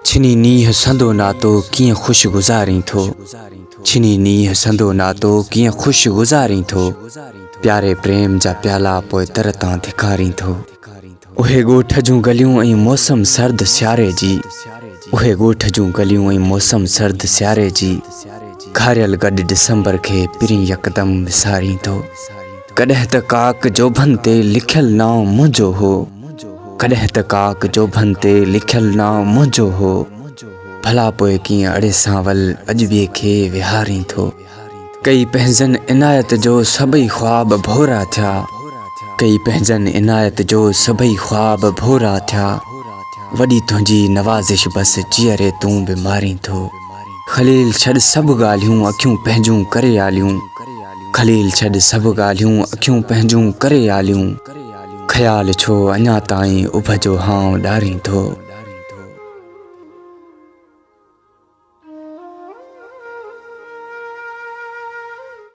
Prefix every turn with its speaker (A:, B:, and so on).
A: छिनी नीह संदो नातो कीअं ख़ुशि गुज़ारी थो। छिनी नीह संदो नातो कीअं ख़ुशि गुज़ारी थो। प्यारे प्रेम जा प्याला पोइ तरतां धिकारी थो। उहे ॻोठ जूं गलियूं ऐं मौसम सर्द सियारे जी। उहे ॻोठ जूं गलियूं ऐं मौसम सर्द सियारे जी। घारियल गॾु डिसंबर खे पिरी यकदम विसारी थो। कॾहिं त काक जोभन ते लिखियल नाव मुंहिंजो हो। कॾहिं त काक जोभन ते लिखियल नाव मुंहिंजो हो। भला पोइ कीअं अड़े सांवल अॼु ॿिए खे विहारी थो। कई पंहिंजनि इनायत जो सभई ख़्वाब भोरा थिया। कई पंहिंजनि इनायत जो सभई ख़्वाब भोरा थिया। वॾी तुंहिंजी नवाज़िश बसि चीअरे तूं बि मारी थो। ख़लील छॾ सभु ॻाल्हियूं अखियूं पंहिंजूं करे आलियूं। ख़लील छॾ सभु ॻाल्हियूं अखियूं पंहिंजूं करे आलियूं। ख़्याल छो अञा ताईं उभ जो हांव ॾारी थो।